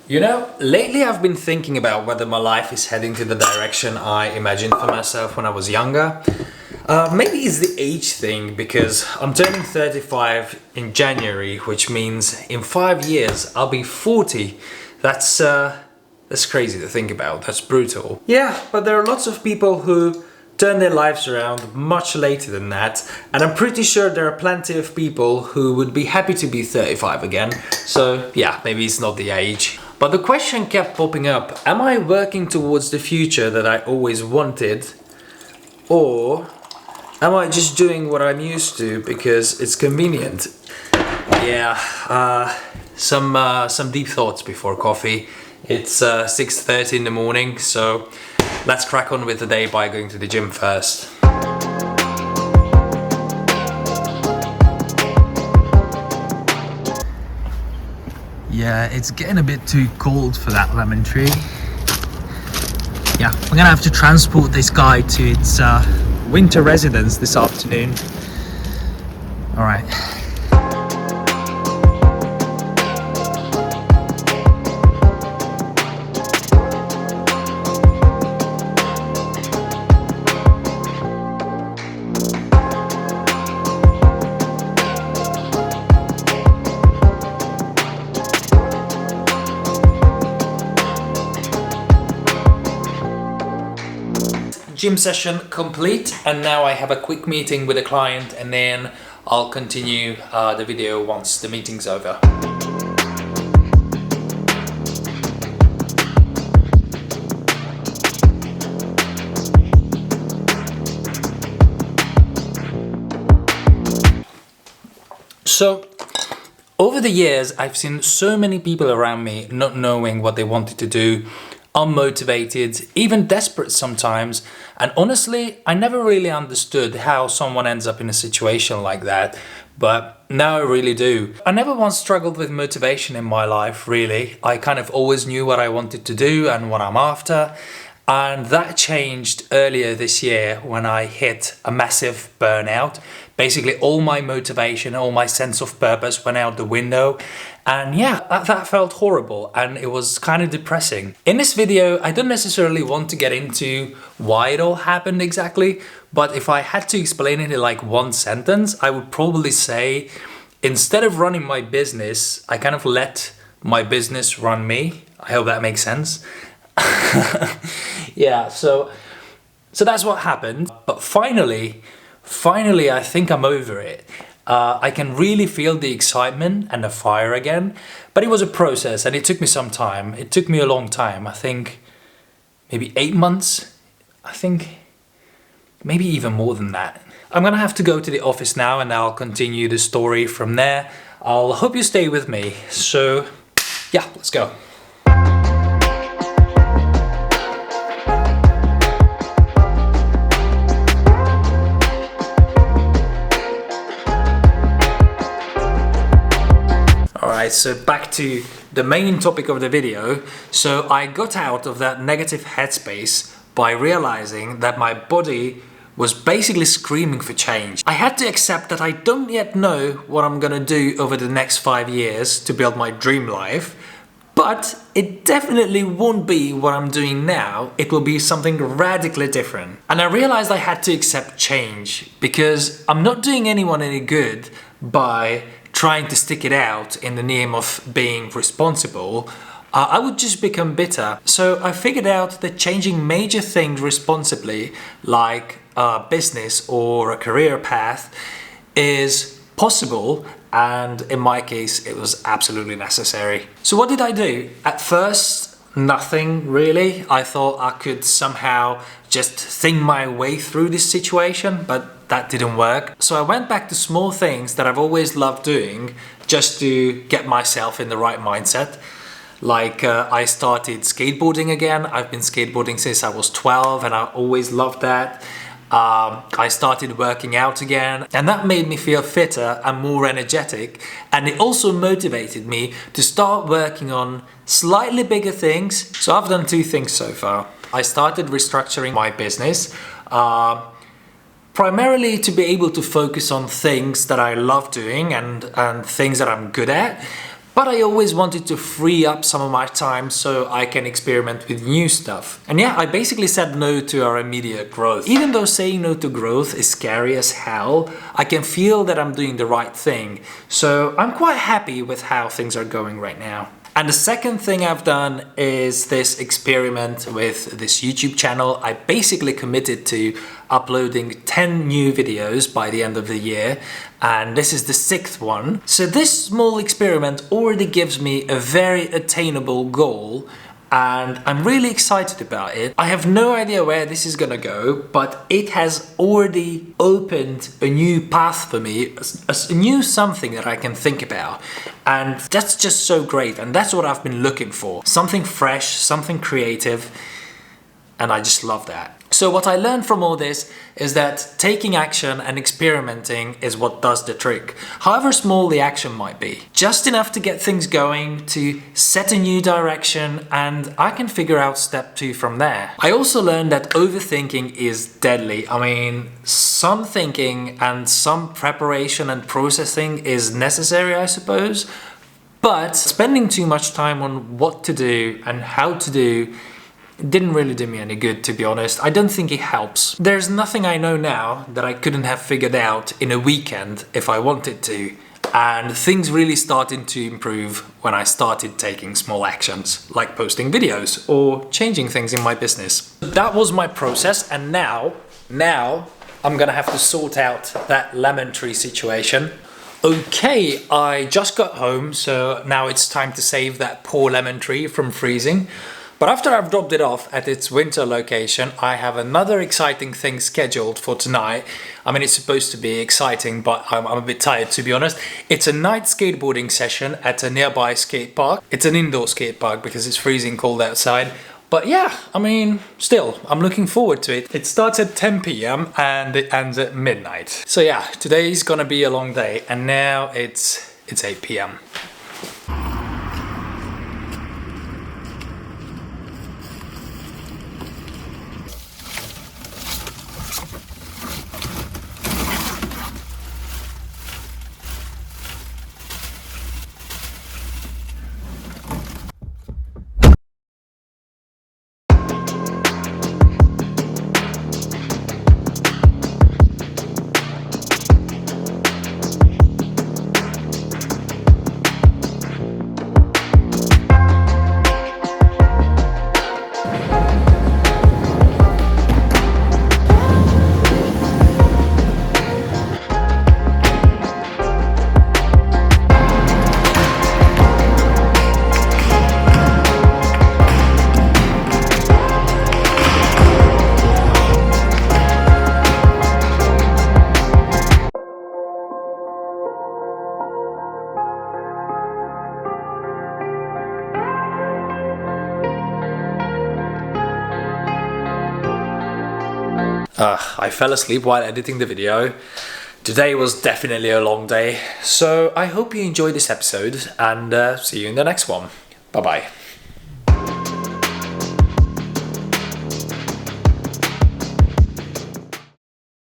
You know, lately I've been thinking about whether my life is heading to the direction I imagined for myself when I was younger. Maybe it's the age thing because I'm turning 35 in January, which means in 5 years I'll be 40. That's crazy to think about. That's brutal. Yeah, but there are lots of people who turn their lives around much later than that, and I'm pretty sure there are plenty of people who would be happy to be 35 again. So yeah, maybe it's not the age. But the question kept popping up, am I working towards the future that I always wanted, or am I just doing what I'm used to because it's convenient? Yeah, some deep thoughts before coffee. It's 6:30 in the morning, so let's crack on with the day by going to the gym first. Yeah, it's getting a bit too cold for that lemon tree. Yeah, we're gonna have to transport this guy to its winter residence this afternoon. All right. Gym session complete, and now I have a quick meeting with a client, and then I'll continue the video once the meeting's over. So, over the years, I've seen so many people around me not knowing what they wanted to do, unmotivated, even desperate sometimes, and honestly, I never really understood how someone ends up in a situation like that, but now I really do. I never once struggled with motivation in my life, really. I kind of always knew what I wanted to do and what I'm after, and that changed earlier this year when I hit a massive burnout. Basically, all my motivation, all my sense of purpose went out the window. And yeah, that felt horrible, and it was kind of depressing. In this video, I don't necessarily want to get into why it all happened exactly, but if I had to explain it in like one sentence, I would probably say, instead of running my business, I kind of let my business run me. I hope that makes sense. Yeah, so that's what happened. But finally, I think I'm over it. I can really feel the excitement and the fire again, but it was a process and it took me some time. It took me a long time. I think maybe 8 months. I think maybe even more than that. I'm gonna have to go to the office now, and I'll continue the story from there. I'll hope you stay with me. So yeah, let's go. Alright, so back to the main topic of the video. So I got out of that negative headspace by realizing that my body was basically screaming for change. I had to accept that I don't yet know what I'm gonna do over the next 5 years to build my dream life, but it definitely won't be what I'm doing now. It will be something radically different. And I realized I had to accept change because I'm not doing anyone any good by trying to stick it out in the name of being responsible. I would just become bitter. So I figured out that changing major things responsibly, like a business or a career path, is possible, and in my case it was absolutely necessary. So what did I do? At first, nothing really. I thought I could somehow just think my way through this situation, but that didn't work. So I went back to small things that I've always loved doing just to get myself in the right mindset. Like I started skateboarding again. I've been skateboarding since I was 12 and I always loved that. I started working out again, and that made me feel fitter and more energetic, and it also motivated me to start working on slightly bigger things. So I've done 2 things so far. I started restructuring my business, primarily to be able to focus on things that I love doing and things that I'm good at. But I always wanted to free up some of my time so I can experiment with new stuff. And yeah, I basically said no to our immediate growth. Even though saying no to growth is scary as hell, I can feel that I'm doing the right thing. So I'm quite happy with how things are going right now. And the second thing I've done is this experiment with this YouTube channel. I basically committed to uploading 10 new videos by the end of the year, and this is the 6th one. So this small experiment already gives me a very attainable goal, and I'm really excited about it. I have no idea where this is gonna go, but it has already opened a new path for me, a new something that I can think about. And that's just so great, and that's what I've been looking for. Something fresh, something creative, and I just love that. So what I learned from all this is that taking action and experimenting is what does the trick. However small the action might be. Just enough to get things going, to set a new direction, and I can figure out step 2 from there. I also learned that overthinking is deadly. I mean, some thinking and some preparation and processing is necessary, I suppose, but spending too much time on what to do and how to do didn't really do me any good, to be honest. I don't think it helps. There's nothing I know now that I couldn't have figured out in a weekend if I wanted to. And things really started to improve when I started taking small actions, like posting videos or changing things in my business. That was my process, and now I'm gonna have to sort out that lemon tree situation. Okay, I just got home, so now it's time to save that poor lemon tree from freezing. But after I've dropped it off at its winter location, I have another exciting thing scheduled for tonight. I mean, it's supposed to be exciting, but I'm a bit tired, to be honest. It's a night skateboarding session at a nearby skate park. It's an indoor skate park because it's freezing cold outside. But yeah, I mean, still, I'm looking forward to it. It starts at 10 p.m. and it ends at midnight. So yeah, today's gonna be a long day, and now it's 8 p.m. I fell asleep while editing the video. Today was definitely a long day, so I hope you enjoyed this episode, and see you in the next one. Bye bye.